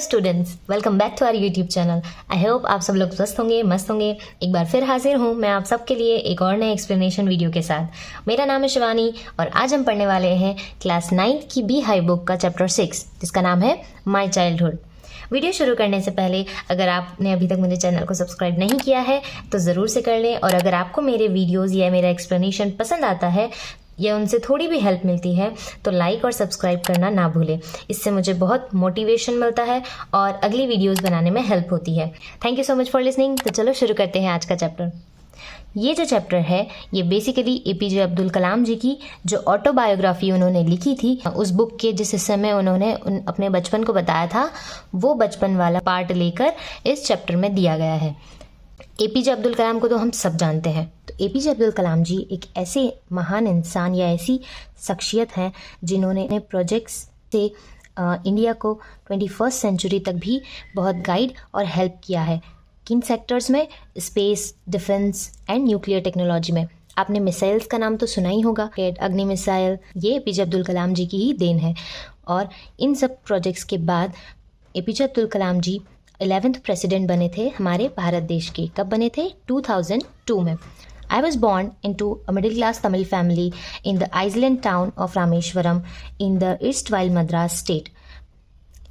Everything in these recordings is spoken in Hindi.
Students, welcome back to our YouTube channel. I hope आप सब लोग स्वस्थ होंगे, मस्त होंगे। एक बार फिर हाजिर हूँ मैं आप सबके लिए एक और नए एक्सप्लेनेशन वीडियो के साथ। मेरा नाम है शिवानी और आज हम पढ़ने वाले हैं क्लास 9 की बी हाई बुक का चैप्टर 6 जिसका नाम है माई चाइल्डहुड। वीडियो शुरू करने से पहले अगर आपने अभी तक मेरे चैनल को सब्सक्राइब नहीं किया है तो ज़रूर से कर लें, और अगर आपको मेरे वीडियोज़ या मेरा एक्सप्लेनेशन पसंद आता है या उनसे थोड़ी भी हेल्प मिलती है तो लाइक और सब्सक्राइब करना ना भूलें। इससे मुझे बहुत मोटिवेशन मिलता है और अगली वीडियोस बनाने में हेल्प होती है। Thank you so much for listening. तो चलो शुरू करते हैं आज का चैप्टर। ये जो चैप्टर है ये बेसिकली एपीजे अब्दुल कलाम जी की जो ऑटोबायोग्राफी उन्होंने लिखी थी उस बुक के जिस हिस्से में उन्होंने अपने बचपन को बताया था वो बचपन वाला पार्ट लेकर इस चैप्टर में दिया गया है। एपीजे अब्दुल कलाम को तो हम सब जानते हैं। तो एपीजे अब्दुल कलाम जी एक ऐसे महान इंसान या ऐसी शख्सियत हैं जिन्होंने प्रोजेक्ट्स से इंडिया को 21st सेंचुरी तक भी बहुत गाइड और हेल्प किया है। किन सेक्टर्स में? Space, defence and nuclear technology में। आपने मिसाइल्स का नाम तो सुना ही होगा, अग्नि मिसाइल, ये एपीजे अब्दुल कलाम जी की ही देन है। और इन सब प्रोजेक्ट्स के बाद एपीजे अब्दुल कलाम जी 11th प्रेसिडेंट बने थे हमारे भारत देश के। कब बने थे? 2002 में। I was born into a middle class Tamil family in the island town of Rameswaram in the east while Madras state.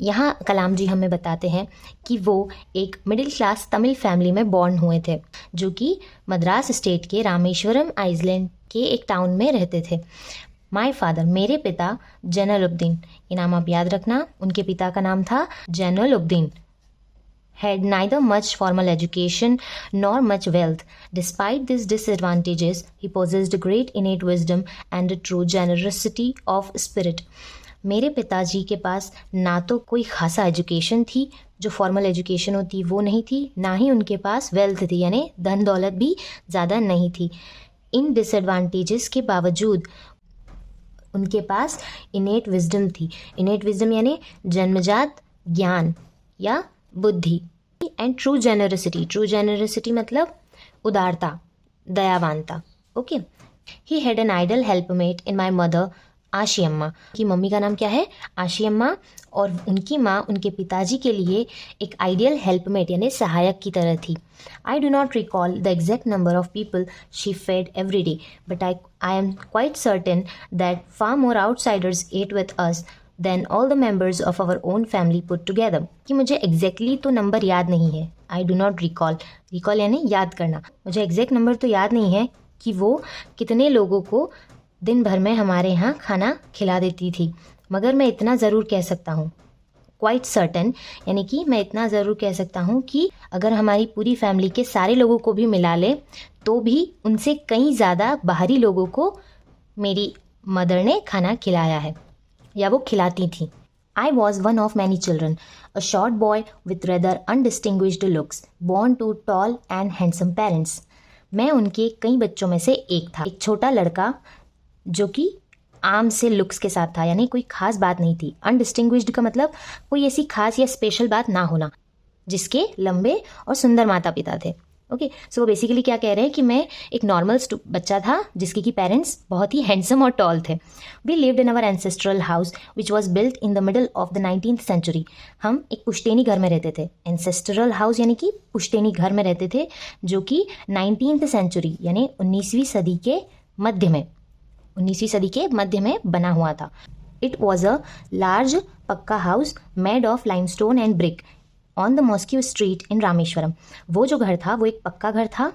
यहाँ कलाम जी हमें बताते हैं कि वो एक मिडिल क्लास तमिल फैमिली में बॉर्न हुए थे जो कि मद्रास स्टेट के रामेश्वरम आइसलैंड के एक टाउन में रहते थे। माई फादर, मेरे पिता जैनुलब्दीन, ये नाम आप याद रखना, उनके पिता का नाम था Jainulabdeen, had neither much formal education nor much wealth. Despite these disadvantages, he possessed great innate wisdom and a true generosity of spirit. मेरे पिताजी के पास ना तो कोई खासा एजुकेशन थी, जो फॉर्मल एजुकेशन होती वो नहीं थी, ना ही उनके पास वेल्थ थी यानी धन दौलत भी ज़्यादा नहीं थी। इन डिसएडवांटेजेस के बावजूद उनके पास इनेट विजडम थी। इनेट विजडम यानी जन्मजात ज्ञान या बुद्धि। And true generosity, true generosity मतलब उदारता, दयावानता। Okay. He had an ideal helpmate in my mother Ashiamma. की मम्मी का नाम क्या है? आशी अम्मा। और उनकी माँ उनके पिताजी के लिए एक आइडियल हेल्पमेट यानी सहायक की तरह थी। I do not recall the exact number of people she fed every day but I am quite certain that far more outsiders ate with us than all the members of our own family put together. कि मुझे एग्जैक्टली तो नंबर याद नहीं है। I do not recall, recall यानी याद करना। मुझे एग्जैक्ट नंबर तो याद नहीं है कि वो कितने लोगों को दिन भर में हमारे यहाँ खाना खिला देती थी, मगर मैं इतना ज़रूर कह सकता हूँ, क्वाइट सर्टन यानी कि मैं इतना ज़रूर कह सकता हूँ कि अगर हमारी पूरी फैमिली के सारे लोगों को भी मिला ले तो भी उनसे कहीं ज़्यादा बाहरी लोगों को मेरी मदर ने खाना खिलाया है या वो खिलाती थी। I was one of many children, a short boy with rather undistinguished looks, born to tall and handsome parents. मैं उनके कई बच्चों में से एक था, एक छोटा लड़का जो कि आम से लुक्स के साथ था, यानी कोई खास बात नहीं थी। अनडिस्टिंग्विश्ड का मतलब कोई ऐसी खास या स्पेशल बात ना होना, जिसके लंबे और सुंदर माता पिता थे। ओके, सो बेसिकली क्या कह रहे हैं कि मैं एक नॉर्मल बच्चा था जिसके की पेरेंट्स बहुत ही हैंडसम और टॉल थे। We lived in our ancestral house which was built in the middle of the 19th century. हम एक पुश्तैनी घर में रहते थे। एंसेस्ट्रल हाउस यानी कि पुश्तैनी घर में रहते थे जो कि 19th सेंचुरी यानी 19वीं सदी के मध्य में 19वीं सदी के मध्य में बना हुआ था। It was a large pucca house made of limestone and brick on the mosque street in Rameswaram. वो जो घर था वो एक पक्का घर था,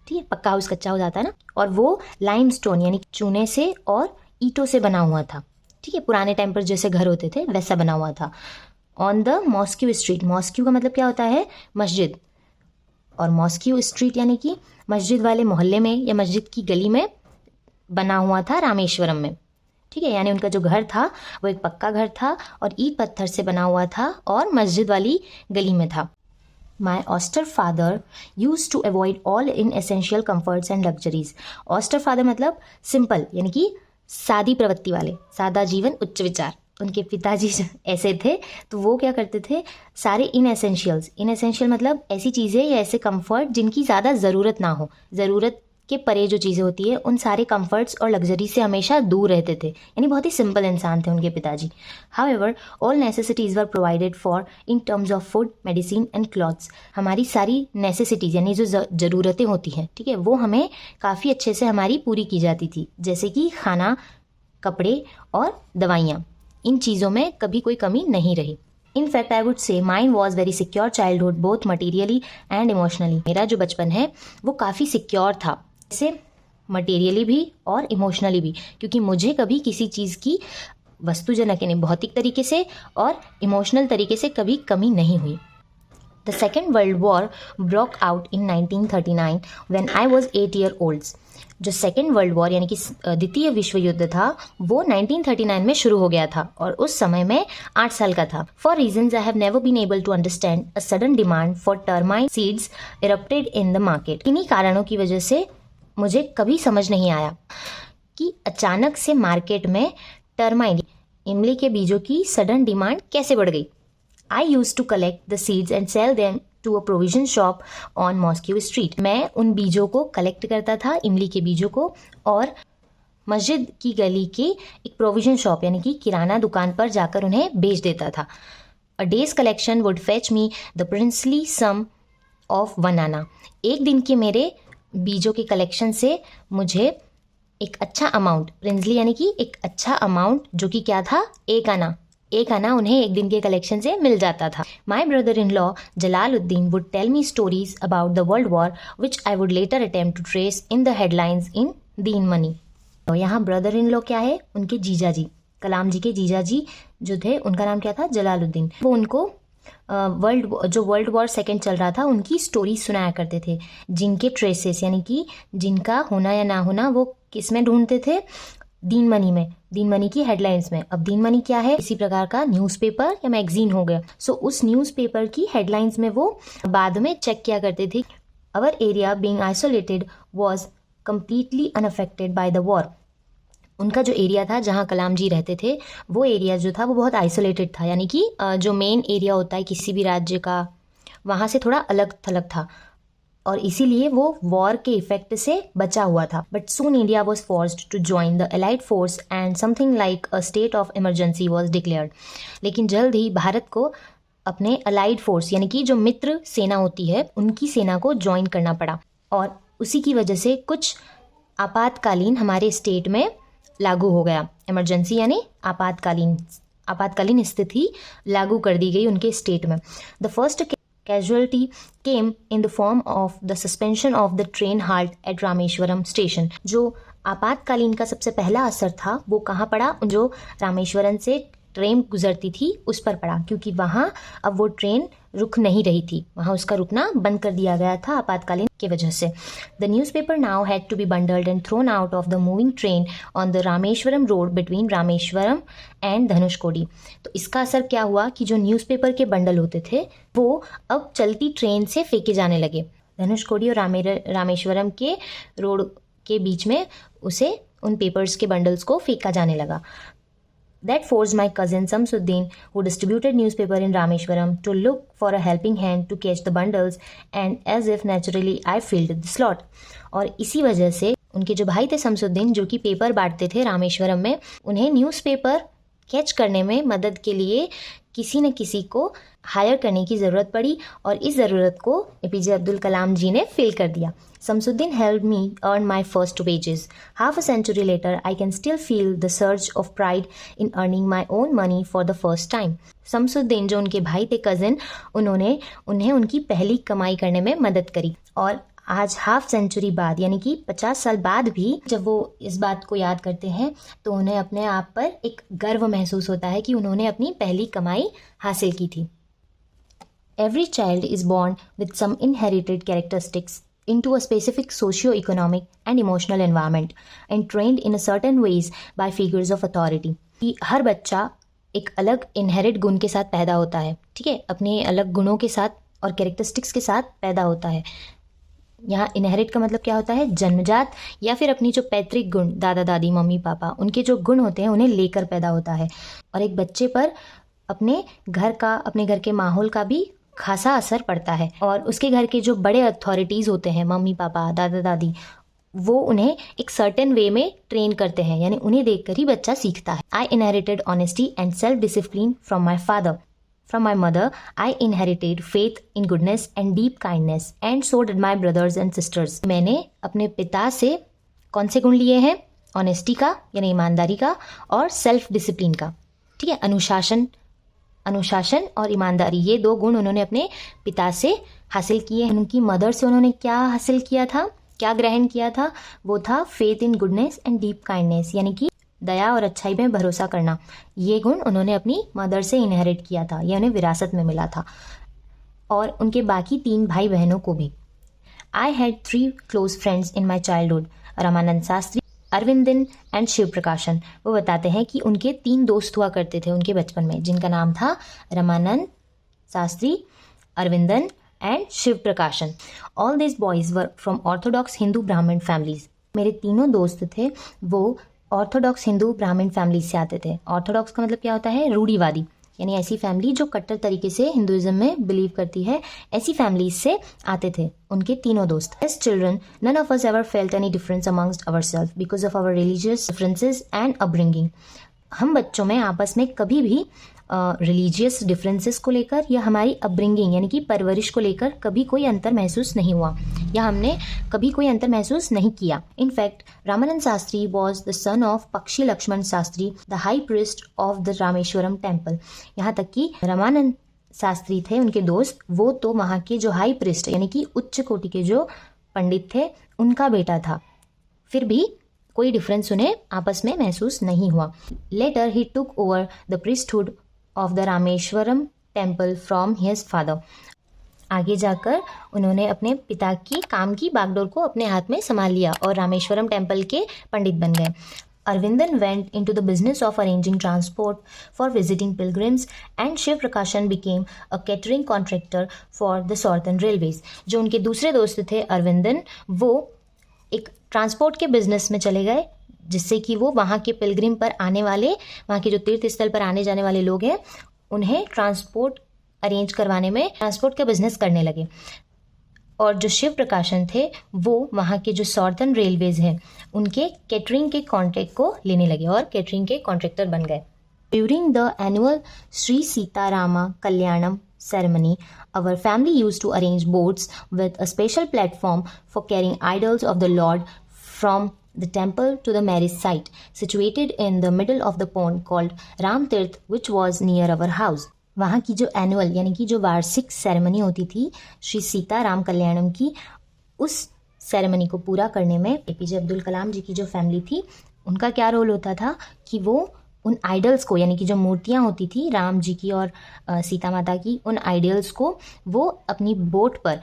ठीक है, पक्का हाउस कच्चा हो जाता है ना, और वो लाइमस्टोन यानी चूने से और ईंटों से बना हुआ था, ठीक है, पुराने टाइम पर जैसे घर होते थे वैसा बना हुआ था। On the mosque street, mosque का मतलब क्या होता है? मस्जिद, और मॉस्क्यू स्ट्रीट यानी कि मस्जिद वाले मोहल्ले में या मस्जिद की गली में बना हुआ था रामेश्वरम में, ठीक है। यानी उनका जो घर था वो एक पक्का घर था और ईंट पत्थर से बना हुआ था और मस्जिद वाली गली में था। My austere father use to avoid all inessential comforts and luxuries. Austere father मतलब सिंपल यानी कि सादी प्रवृत्ति वाले, सादा जीवन उच्च विचार। उनके पिताजी ऐसे थे तो वो क्या करते थे, सारे इनएसेंशियल मतलब ऐसी चीज़ें या ऐसे कंफर्ट जिनकी ज़्यादा ज़रूरत ना हो, ज़रूरत के परे जो चीज़ें होती है उन सारे कंफर्ट्स और लग्जरी से हमेशा दूर रहते थे, यानी बहुत ही सिंपल इंसान थे उनके पिताजी। However all necessities were provided for in terms of food, medicine and clothes. हमारी सारी नेसेसिटीज़ यानी जो ज़रूरतें होती हैं, ठीक है, वो हमें काफ़ी अच्छे से हमारी पूरी की जाती थी, जैसे कि खाना, कपड़े और दवाइयाँ। इन चीज़ों में कभी कोई कमी नहीं रही। In fact, I would say mine was very secure childhood, both materially and emotionally. मेरा जो बचपन है वो काफ़ी सिक्योर था, जैसे मटेरियली भी और इमोशनली भी, क्योंकि मुझे कभी किसी चीज़ की वस्तुजनक यानी भौतिक तरीके से और इमोशनल तरीके से कभी कमी नहीं हुई। The Second World War broke out in 1939 when I was 8 years old. जो सेकेंड वर्ल्ड वॉर यानी कि द्वितीय विश्व युद्ध था वो 1939 में शुरू हो गया था और उस समय मैं 8 साल का था। For reasons I have never been able to understand a sudden demand for tamarind seeds erupted in the market. इन्हीं कारणों की वजह से मुझे कभी समझ नहीं आया कि अचानक से मार्केट में टर्माइन इमली के बीजों की सडन डिमांड कैसे बढ़ गई। I used to collect the seeds and sell them to a provision shop on Moscow Street. मैं उन बीजों को कलेक्ट करता था, इमली के बीजों को, और मस्जिद की गली के एक प्रोविजन शॉप यानी कि किराना दुकान पर जाकर उन्हें बेच देता था। A day's collection would fetch me the princely sum of 1 आना। एक दिन के मेरे बीजों के कलेक्शन से मुझे एक अच्छा अमाउंट, प्रिंसली यानी कि एक अच्छा अमाउंट, जो कि क्या था, 1 आना, 1 आना उन्हें एक दिन के कलेक्शन से मिल जाता था। My brother in law Jalaluddin would tell me stories about the world war which I would later attempt to trace in the headlines in Dinamani. तो यहाँ ब्रदर इन लॉ क्या है, उनके जीजा जी, कलाम जी के जीजा जी जो थे उनका नाम क्या था, जलालुद्दीन। वो उनको वर्ल्ड वॉर सेकेंड चल रहा था उनकी स्टोरी सुनाया करते थे, जिनके ट्रेसेस यानी कि जिनका होना या ना होना वो किस में ढूंढते थे, दीन मनी में, दीन मनी की हेडलाइंस में। अब दीन मनी क्या है, इसी प्रकार का न्यूज़पेपर या मैगजीन हो गया। सो उस न्यूज़पेपर की हेडलाइंस में वो बाद में चेक किया करते थे। अवर area being isolated was completely unaffected by the war. उनका जो एरिया था जहाँ कलाम जी रहते थे, वो एरिया जो था वो बहुत आइसोलेटेड था, यानी कि जो मेन एरिया होता है किसी भी राज्य का, वहाँ से थोड़ा अलग थलग था, और इसीलिए वो वॉर के इफेक्ट से बचा हुआ था। But soon India was forced to join the allied force and something like a state of emergency was declared. लेकिन जल्द ही भारत को अपने अलाइड फोर्स यानी कि जो मित्र सेना होती है उनकी सेना को ज्वाइन करना पड़ा, और उसी की वजह से कुछ आपातकालीन हमारे स्टेट में लागू हो गया। इमरजेंसी यानी आपातकालीन स्थिति लागू कर दी गई उनके स्टेट में। The first casualty came in the form of the suspension of the train halt at Rameswaram station. जो आपातकालीन का सबसे पहला असर था वो कहाँ पड़ा, जो रामेश्वरम से ट्रेन गुजरती थी उस पर पड़ा, क्योंकि वहाँ अब वो ट्रेन रुक नहीं रही थी, वहाँ उसका रुकना बंद कर दिया गया था आपातकालीन की वजह से। The newspaper now had to be bundled and thrown out of the moving train on the Rameswaram road between Rameswaram and Dhanushkodi. तो इसका असर क्या हुआ कि जो न्यूज़पेपर के बंडल होते थे वो अब चलती ट्रेन से फेंके जाने लगे। धनुषकोडी और रामेश्वरम के रोड के बीच में उसे उन पेपर्स के बंडल्स को फेंका जाने लगा। That forced my cousin Samsuddin, who distributed newspaper in Rameshwaram, to look for a helping hand to catch the bundles, and as if naturally I filled the slot. और इसी वजह से उनके जो भाई थे शमसुद्दीन, जो कि पेपर बांटते थे रामेश्वरम में, उन्हें न्यूज़पेपर कैच करने में मदद के लिए किसी न किसी को हायर करने की ज़रूरत पड़ी, और इस ज़रूरत को एपीजे अब्दुल कलाम जी ने फिल कर दिया। Samsuddin helped me earn my first wages. Half a century later, I can still feel the surge of pride in earning my own money for the first time. Samsuddin जो उनके भाई थे कज़न, उन्हें उनकी पहली कमाई करने में मदद करी, और आज हाफ सेंचुरी बाद यानी कि 50 साल बाद भी जब वो इस बात को याद करते हैं तो उन्हें अपने आप पर एक गर्व महसूस होता है कि उन्होंने अपनी पहली कमाई हासिल की थी। Every child is born with some inherited characteristics into a specific socio-economic and emotional environment and trained in a certain ways by figures of authority. कि हर बच्चा एक अलग इनहेरिट गुण के साथ पैदा होता है, ठीक है, अपने अलग गुणों के साथ और कैरेक्टरिस्टिक्स के साथ पैदा होता है। यहाँ इनहेरिट का मतलब क्या होता है, जन्मजात या फिर अपनी जो पैतृक गुण, दादा दादी मम्मी पापा, उनके जो गुण होते हैं उन्हें लेकर पैदा होता है। और एक बच्चे पर अपने घर के माहौल का भी खासा असर पड़ता है, और उसके घर के जो बड़े अथॉरिटीज़ होते हैं, मम्मी पापा दादा दादी, वो उन्हें एक सर्टेन वे में ट्रेन करते हैं, यानी उन्हें देखकर ही बच्चा सीखता है। आई inherited honesty and self discipline from my father. From my mother, I inherited faith in goodness and deep kindness, and so did my brothers and sisters. मैंने अपने पिता से कौन से गुण लिए हैं? ऑनेस्टी का यानी ईमानदारी का, और सेल्फ डिसिप्लिन का। ठीक है, अनुशासन और ईमानदारी, ये 2 गुण उन्होंने अपने पिता से हासिल किए। उनकी मदर से उन्होंने क्या हासिल किया था, क्या ग्रहण किया था? वो था faith in goodness and deep kindness, यानी कि दया और अच्छाई में भरोसा करना। ये गुण उन्होंने अपनी मदर से इनहेरिट किया था, ये उन्हें विरासत में मिला था, और उनके बाकी 3 भाई बहनों को भी। I had 3 close friends in my childhood, Ramanand Shastri, Aravindan and Shiv Prakashan. वो बताते हैं कि उनके 3 दोस्त हुआ करते थे उनके बचपन में, जिनका नाम था रामानंद शास्त्री, अरविंदन एंड शिव प्रकाशन। All this boys were from Orthodox Hindu ब्राह्मण फैमिलीज। मेरे तीनों दोस्त थे वो ऑर्थोडॉक्स हिंदू ब्राह्मण फैमिली से आते थे। ऑर्थोडॉक्स का मतलब क्या होता है? रूढ़िवादी, यानी ऐसी फैमिली जो कट्टर तरीके से हिंदुइज्म में बिलीव करती है, ऐसी फैमिलीज से आते थे उनके तीनों दोस्त। As children none of us ever felt any difference amongst ourselves because of our religious differences and upbringing. हम बच्चों में आपस में कभी भी रिलीजियस डिफरेंसेस को लेकर या हमारी अपब्रिंगिंग यानी कि परवरिश को लेकर कभी कोई अंतर महसूस नहीं हुआ, या हमने कभी कोई अंतर महसूस नहीं किया। In fact Ramanand Shastri was the son of Pakshi Lakshmana Shastri, the high priest of the Rameswaram temple. यहाँ तक कि रामानंद शास्त्री थे उनके दोस्त, वो तो वहाँ के जो हाई प्रिस्ट यानी कि उच्च कोटि के जो पंडित थे उनका बेटा था, फिर भी कोई डिफरेंस उन्हें आपस में महसूस नहीं हुआ। Later he took over the priesthood of the Rameswaram temple from his father. आगे जाकर उन्होंने अपने पिता की काम की बागडोर को अपने हाथ में संभाल लिया और रामेश्वरम टेम्पल के पंडित बन गए। Arvindan went into the business of arranging transport for visiting pilgrims, and Shiv Prakashan became a catering contractor for the Southern Railways. जो उनके दूसरे दोस्त थे अरविंदन, वो एक ट्रांसपोर्ट के बिजनेस में चले गए, जिससे कि वो वहाँ के पिलग्रिम पर आने वाले, वहाँ के जो तीर्थ स्थल पर आने जाने वाले लोग हैं, उन्हें ट्रांसपोर्ट अरेंज करवाने में ट्रांसपोर्ट का बिजनेस करने लगे। और जो शिव प्रकाशन थे वो वहाँ के जो सॉर्थर्न रेलवेज हैं उनके कैटरिंग के कॉन्ट्रैक्ट को लेने लगे और कैटरिंग के कॉन्ट्रैक्टर बन गए। During the annual Sri Seetharama Kalyanam ceremony, our family used to arrange boats with a special platform for carrying idols of the Lord from the temple to the marriage site, situated in the middle of the pond called Ram Tirth, which was near our house. वहाँ की जो एनुअल यानी कि जो वार्षिक सेरेमनी होती थी श्री सीता राम कल्याणम की, उस सेरेमनी को पूरा करने में एपीजे अब्दुल कलाम जी की जो फैमिली थी उनका क्या रोल होता था कि वो उन आइडल्स को, यानी कि जो मूर्तियाँ होती थी राम जी की और सीता माता की, उन आइडल्स को वो अपनी बोट पर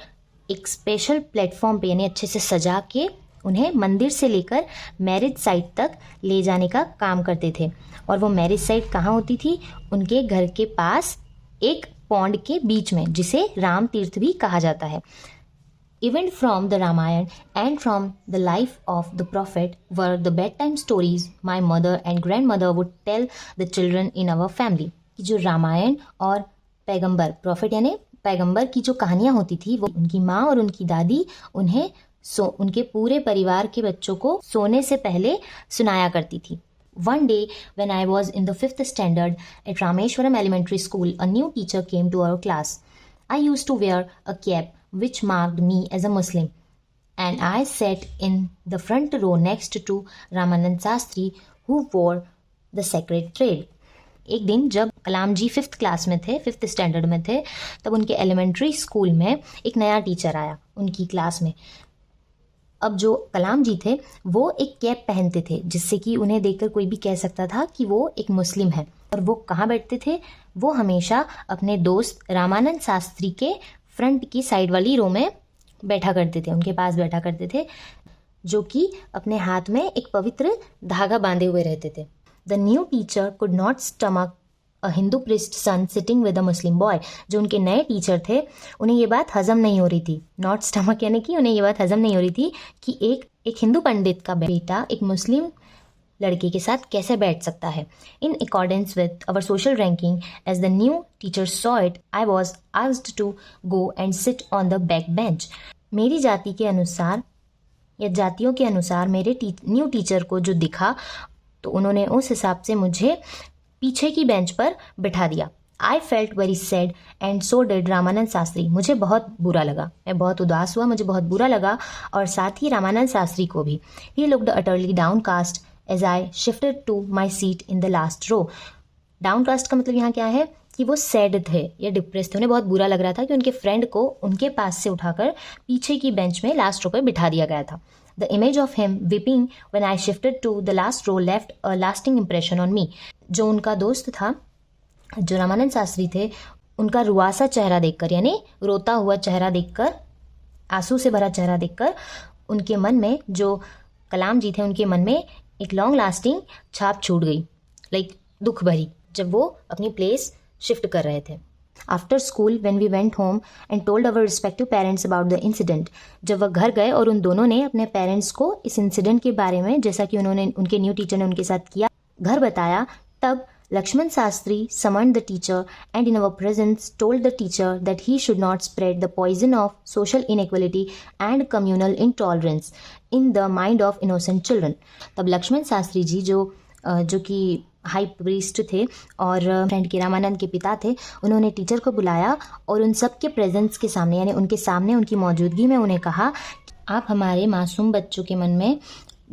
एक स्पेशल प्लेटफॉर्म पे यानी अच्छे से सजा के उन्हें मंदिर से लेकर मैरिज साइट तक ले जाने का काम करते थे। और वो मैरिज साइट कहाँ होती थी? उनके घर के पास एक पॉन्ड के बीच में, जिसे राम तीर्थ भी कहा जाता है। Even from the Ramayana and from the life of the prophet were the bedtime stories my mother and grandmother would tell the children in our family. कि जो रामायण और पैगंबर, प्रॉफिट यानी पैगंबर की जो कहानियाँ होती थी वो उनकी माँ और उनकी दादी उन्हें उनके पूरे परिवार के बच्चों को सोने से पहले सुनाया करती थी। One day when I was in the 5th standard at Rameshwaram Elementary School, a new teacher came to our class. I used to wear a cap which marked me as a Muslim, and I sat in the front row next to Ramanand Shastri, who wore the sacred thread. एक दिन जब कलाम जी 5th क्लास में थे, 5th स्टैंडर्ड में थे, तब उनके एलिमेंट्री स्कूल में एक नया टीचर आया उनकी क्लास में। अब जो कलाम जी थे वो एक कैप पहनते थे, जिससे कि उन्हें देखकर कोई भी कह सकता था कि वो एक मुस्लिम है। और वो कहाँ बैठते थे? वो हमेशा अपने दोस्त रामानंद शास्त्री के फ्रंट की साइड वाली रो में बैठा करते थे, उनके पास बैठा करते थे, जो कि अपने हाथ में एक पवित्र धागा बांधे हुए रहते थे। The new teacher could not stomach a Hindu priest son sitting with a Muslim boy. जो उनके नए टीचर थे उन्हें ये बात हजम नहीं हो रही थी। नॉट स्टमक यानी कि उन्हें ये बात हजम नहीं हो रही थी कि एक हिंदू पंडित का बेटा एक मुस्लिम लड़के के साथ कैसे बैठ सकता है। In accordance with our social ranking as the new teacher saw it, I was asked to go and sit on the back bench. मेरी जाति के अनुसार या जातियों के अनुसार मेरे न्यू टीचर को जो दिखा तो उन्होंने उस हिसाब से मुझे पीछे की बेंच पर बिठा दिया। I felt very sad and so did Ramanand Shastri. मुझे बहुत बुरा लगा, मैं बहुत उदास हुआ, मुझे बहुत बुरा लगा और साथ ही रामानंद शास्त्री को भी। He looked utterly downcast as I shifted to my seat in the last row. Downcast का मतलब यहाँ क्या है कि वो सैड थे या डिप्रेस थे, उन्हें बहुत बुरा लग रहा था कि उनके फ्रेंड को उनके पास से उठाकर पीछे की बेंच में लास्ट रो पर बिठा दिया गया था। The image of him weeping when I shifted to the last row left a lasting impression on me. जो उनका दोस्त था, जो रामानंद शास्त्री थे, उनका रुआसा चेहरा देखकर यानी रोता हुआ चेहरा देखकर, आंसू से भरा चेहरा देखकर उनके मन में, जो कलाम जी थे उनके मन में एक लॉन्ग लास्टिंग छाप छूट गई, लाइक दुख भरी, जब वो अपनी प्लेस शिफ्ट कर रहे थे। After school when we went home and told our respective parents about the incident. जब वह घर गए और उन दोनों ने अपने पेरेंट्स को इस इंसिडेंट के बारे में, जैसा कि उन्होंने उनके न्यू टीचर ने उनके साथ किया, घर बताया, तब Lakshman Sastri summoned the teacher and in our presence told the teacher that he should not spread the poison of social inequality and communal intolerance in the mind of innocent children। तब लक्ष्मण शास्त्री जी जो कि हाई प्रीस्ट थे और फ्रेंड के रामानंद के पिता थे, उन्होंने टीचर को बुलाया और उन सब के प्रेजेंस के सामने यानी उनके सामने उनकी मौजूदगी में उन्हें कहा, आप हमारे मासूम बच्चों के मन में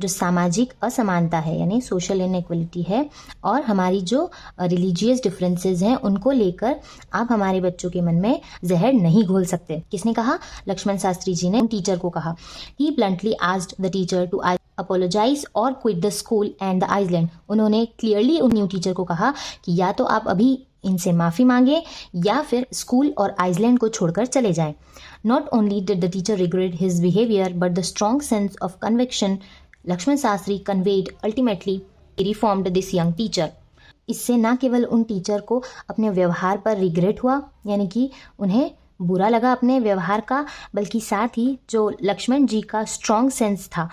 जो सामाजिक असमानता है यानी सोशल इनइक्वलिटी है और हमारी जो रिलीजियस डिफरेंसेस हैं उनको लेकर आप हमारे बच्चों के मन में जहर नहीं घोल सकते। किसने कहा? लक्ष्मण शास्त्री जी ने टीचर को कहा। He bluntly asked the teacher to apologise और quit the school and the island. उन्होंने क्लियरली उन न्यू टीचर को कहा कि या तो आप अभी इनसे माफ़ी मांगे या फिर स्कूल और आइसलैंड को छोड़कर चले जाएं। Not only did the teacher regret his behaviour but the strong sense of conviction Lakshman Shastri conveyed ultimately reformed this young teacher. इससे न केवल उन टीचर को अपने व्यवहार पर रिग्रेट हुआ यानी कि उन्हें बुरा लगा अपने व्यवहार का, बल्कि साथ ही जो लक्ष्मण जी का स्ट्रॉन्ग सेंस था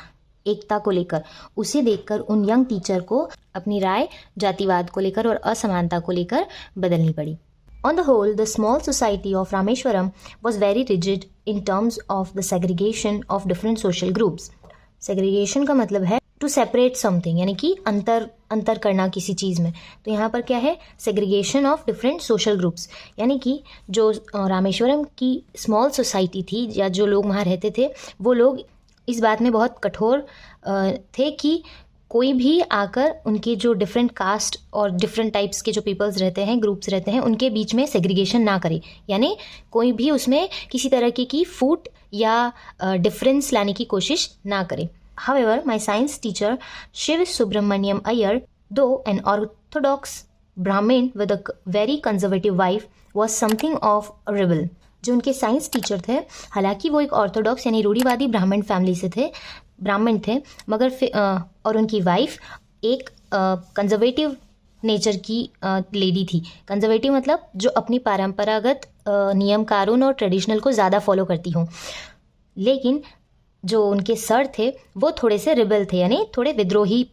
एकता को लेकर, उसे देखकर उन यंग टीचर को अपनी राय जातिवाद को लेकर और असमानता को लेकर बदलनी पड़ी। On the whole, the small society of Rameshwaram was very rigid in terms of the segregation of different social groups। Segregation का मतलब है टू सेपरेट समथिंग यानी कि अंतर करना किसी चीज़ में। तो यहाँ पर क्या है? Segregation of different social groups, यानी कि जो रामेश्वरम की स्मॉल सोसाइटी थी या जो लोग वहाँ रहते थे वो लोग इस बात में बहुत कठोर थे कि कोई भी आकर उनके जो डिफरेंट कास्ट और डिफरेंट टाइप्स के जो पीपल्स रहते हैं, ग्रुप्स रहते हैं, उनके बीच में सेग्रीगेशन ना करे, यानी कोई भी उसमें किसी तरह की फूट या डिफरेंस लाने की कोशिश ना करे। However, my science teacher Shiv Subramaniam Iyer, though an orthodox Brahmin with a very conservative wife, was something of a rebel। जो उनके साइंस टीचर थे, हालांकि वो एक ऑर्थोडॉक्स यानी रूढ़िवादी ब्राह्मण फैमिली से थे, ब्राह्मण थे, मगर और उनकी वाइफ एक कंजर्वेटिव नेचर की लेडी थी। कंजर्वेटिव मतलब जो अपनी परंपरागत नियम कानून और ट्रेडिशनल को ज़्यादा फॉलो करती हों, लेकिन जो उनके सर थे वो थोड़े से रिबल थे यानी थोड़े विद्रोही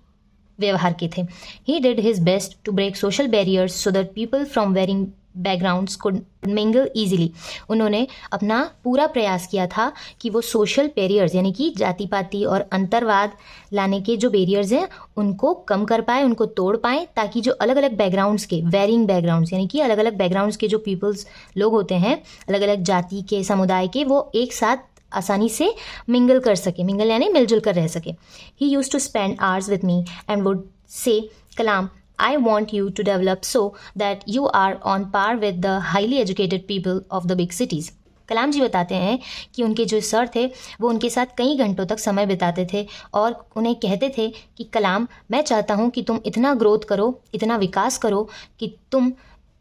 व्यवहार के थे। He did his best to break social barriers so that people from varying backgrounds could mingle easily. उन्होंने अपना पूरा प्रयास किया था कि वो सोशल बैरियर्स यानी कि जाति पाति और अंतरवाद लाने के जो बैरियर्स हैं उनको कम कर पाए, उनको तोड़ पाए, ताकि जो अलग अलग बैकग्राउंड्स के वेरिंग बैकग्राउंड्स यानी कि अलग अलग बैकग्राउंड्स के जो पीपल्स लोग होते हैं, अलग अलग जाति के समुदाय के, वो एक साथ आसानी से मिंगल कर सके। मिंगल यानी मिलजुल कर रह सके। He used to spend hours with me and would say, Kalam, I want you to develop so that you are on par with the highly educated people of the big cities। कलाम जी बताते हैं कि उनके जो सर थे वो उनके साथ कई घंटों तक समय बिताते थे और उन्हें कहते थे कि कलाम, मैं चाहता हूँ कि तुम इतना ग्रोथ करो, इतना विकास करो कि तुम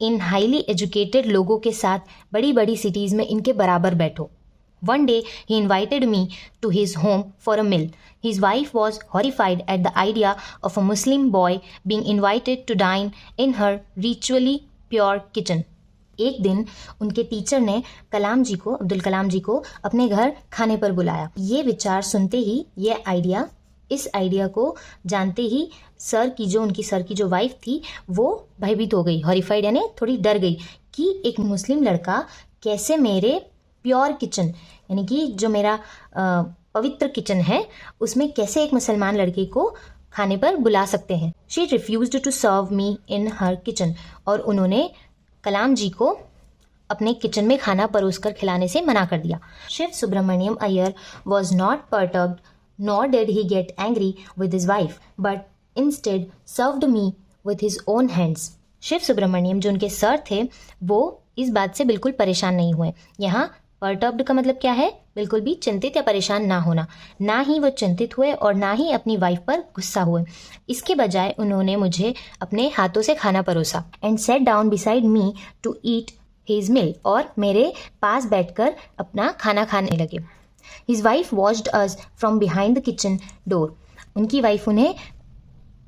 इन हाईली एजुकेटेड लोगों के साथ बड़ी बड़ी सिटीज़ में इनके बराबर बैठो। One day he invited me to his home for a meal। His wife was horrified at the idea of a Muslim boy being invited to dine in her ritually pure kitchen। एक दिन उनके टीचर ने कलाम जी को, अब्दुल कलाम जी को अपने घर खाने पर बुलाया। ये विचार सुनते ही, इस आइडिया को जानते ही उनकी सर की जो वाइफ थी वो भयभीत हो गई। हॉरिफाइड यानी थोड़ी डर गई कि एक मुस्लिम लड़का कैसे मेरे प्योर किचन यानी कि जो मेरा पवित्र किचन है उसमें कैसे एक मुसलमान लड़के को खाने पर बुला सकते हैं। She refused to serve me in her kitchen, और उन्होंने कलाम जी को अपने किचन में खाना परोस कर खिलाने से मना कर दिया। Shiv Subramaniam Iyer was not perturbed nor did he get angry with his wife but instead served me with his own hands. Shiv Subramaniam जो उनके सर थे वो इस बात से बिल्कुल परेशान नहीं हुए। यहाँ पर्टर्ब्ड का मतलब क्या है? बिल्कुल भी चिंतित या परेशान ना होना। ना ही वो चिंतित हुए और ना ही अपनी वाइफ पर गुस्सा हुए। इसके बजाय उन्होंने मुझे अपने हाथों से खाना परोसा and set down beside me to eat his meal, और मेरे पास बैठकर अपना खाना खाने लगे। His wife watched us from behind the kitchen door. उनकी वाइफ उन्हें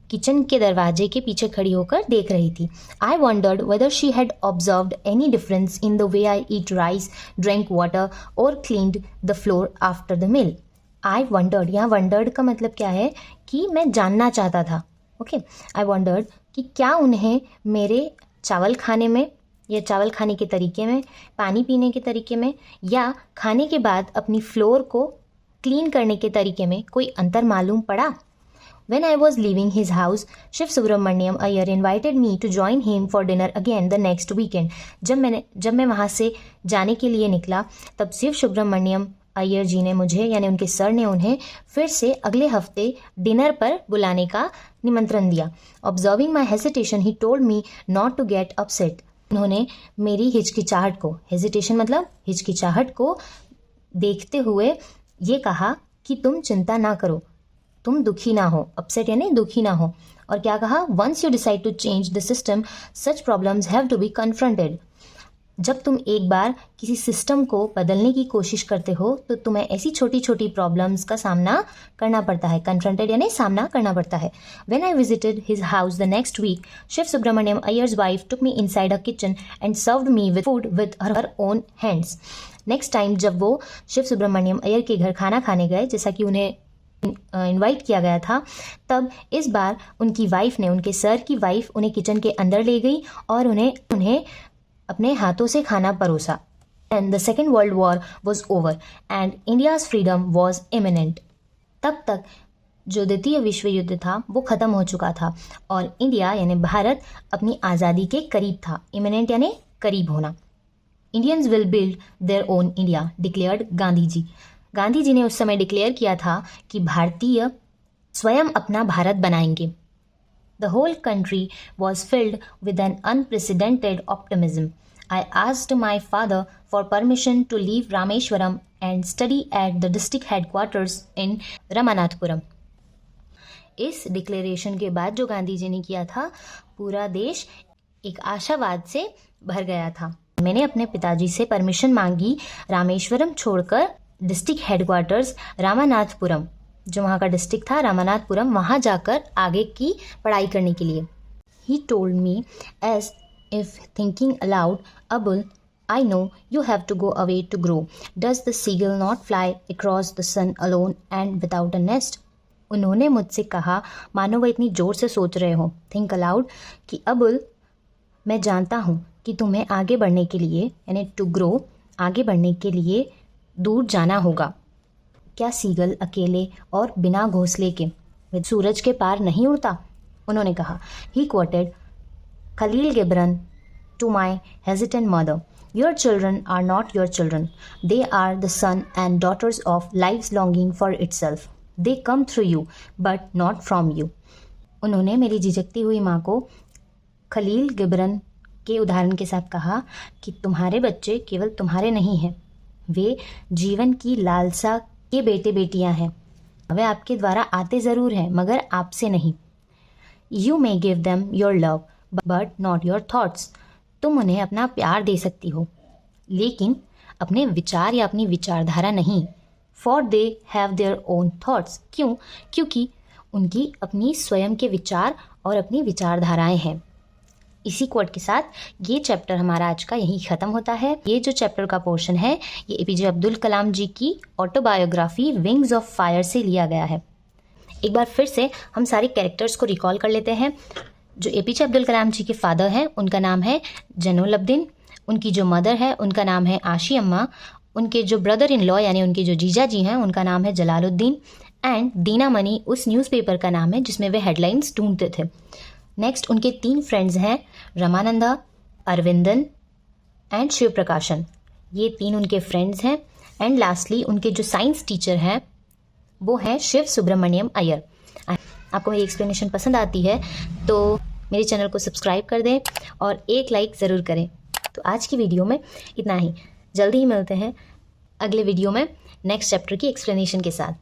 किचन के दरवाजे के पीछे खड़ी होकर देख रही थी। I wondered whether she had observed any difference in the way I eat rice, drink water और cleaned the floor after the meal. I wondered, यहाँ वंडर्ड का मतलब क्या है कि मैं जानना चाहता था। ओके, आई वंडर्ड कि क्या उन्हें मेरे चावल खाने में या चावल खाने के तरीके में, पानी पीने के तरीके में या खाने के बाद अपनी फ्लोर को क्लीन करने के तरीके में कोई अंतर मालूम पड़ा। When I was leaving his house, Shiv Subramaniam Iyer invited me to join him for dinner again the next weekend. जब मैं वहाँ से जाने के लिए निकला तब शिव सुब्रमण्यम अय्यर जी ने मुझे यानी उनके सर ने उन्हें फिर से अगले हफ्ते डिनर पर बुलाने का निमंत्रण दिया। Observing my hesitation, he told me not to get upset. उन्होंने मेरी हिचकिचाहट को, हेजिटेशन मतलब हिचकिचाहट को देखते हुए ये कहा कि तुम चिंता ना करो, तुम दुखी ना हो। अपसेट यानी दुखी ना हो। और क्या कहा? Once you decide to change the system such problems have to be confronted. जब तुम एक बार किसी सिस्टम को बदलने की कोशिश करते हो तो तुम्हें ऐसी छोटी छोटी प्रॉब्लम्स का सामना करना पड़ता है। कन्फ्रंटेड यानी सामना करना पड़ता है। When I visited his house the next week, Shiva Subramania Iyer's wife took me inside a kitchen and served me with food with her own hands. Next time जब वो शिव सुब्रमण्यम अय्यर के घर खाना खाने गए, जैसा कि उन्हें इनवाइट किया गया था, तब इस बार उनकी वाइफ ने, उनके सर की वाइफ उन्हें किचन के अंदर ले गई और उन्हें अपने हाथों से खाना परोसा। And the second world war was over and India's freedom was imminent. तब तक जो द्वितीय विश्व युद्ध था वो खत्म हो चुका था और इंडिया यानी भारत अपनी आज़ादी के करीब था। इमिनेंट यानी करीब होना। Indians will build their own India declared Gandhi ji. Gandhi ji ने उस समय डिक्लेयर किया था कि भारतीय स्वयं अपना भारत बनाएंगे। The whole country was filled with an unprecedented optimism. I asked my father for permission to leave Rameshwaram and study at the district headquarters in Ramanathapuram. इस डिक्लेरेशन के बाद जो गांधी जी ने किया था, पूरा देश एक आशावाद से भर गया था। मैंने अपने पिताजी से परमिशन मांगी रामेश्वरम छोड़कर डिस्ट्रिक्ट हेडक्वार्टर्स रामानाथपुरम, जो वहाँ का डिस्ट्रिक्ट था रामानाथपुरम, वहाँ जाकर आगे की पढ़ाई करने के लिए। He told me as if thinking aloud, Abul I know you have to go away to grow. Does the seagull not fly across the sun alone and without a nest. उन्होंने मुझसे कहा मानो वह इतनी जोर से सोच रहे हो, थिंक अलाउड, कि अबुल मैं जानता हूँ कि तुम्हें आगे बढ़ने के लिए यानी टू ग्रो, आगे बढ़ने के लिए दूर जाना होगा। क्या सीगल अकेले और बिना घोंसले के सूरज के पार नहीं उड़ता? उन्होंने कहा। He quoted Khalil Gibran to my hesitant mother, your children are not your children, they are the son and daughters of life's longing for itself, they come through you but not from you. उन्होंने मेरी झिझकती हुई माँ को खलील गिब्रन के उदाहरण के साथ कहा कि तुम्हारे बच्चे केवल तुम्हारे नहीं हैं, वे जीवन की लालसा के बेटे बेटियां हैं। वे आपके द्वारा आते ज़रूर हैं मगर आपसे नहीं। You may give them your love but not your thoughts. तुम उन्हें अपना प्यार दे सकती हो लेकिन अपने विचार या अपनी विचारधारा नहीं। For they have their own thoughts. क्यों? क्योंकि उनकी अपनी स्वयं के विचार और अपनी विचारधाराएं हैं। इसी कोट के साथ ये चैप्टर हमारा आज का यहीं ख़त्म होता है। ये जो चैप्टर का पोर्शन है ये एपीजे अब्दुल कलाम जी की ऑटोबायोग्राफी विंग्स ऑफ फायर से लिया गया है। एक बार फिर से हम सारे कैरेक्टर्स को रिकॉल कर लेते हैं। जो एपीजे अब्दुल कलाम जी के फादर हैं उनका नाम है जैनुल अब्दीन, उनकी जो मदर है उनका नाम है आशी अम्मा, उनके जो ब्रदर इन लॉ यानी उनके जो जीजा जी हैं उनका नाम है जलालुद्दीन, एंड दीना मनी उस न्यूज़पेपर का नाम है जिसमें वे हेडलाइंस ढूंढते थे। नेक्स्ट उनके 3 फ्रेंड्स हैं, रमानंदा, अरविंदन एंड शिव प्रकाशन। ये 3 उनके फ्रेंड्स हैं। एंड लास्टली उनके जो साइंस टीचर हैं वो हैं शिव सुब्रमण्यम अय्यर। आपको मेरी एक्सप्लेनेशन पसंद आती है तो मेरे चैनल को सब्सक्राइब कर दें और एक लाइक ज़रूर करें। तो आज की वीडियो में इतना ही। जल्दी ही मिलते हैं अगले वीडियो में नेक्स्ट चैप्टर की एक्सप्लेनेशन के साथ।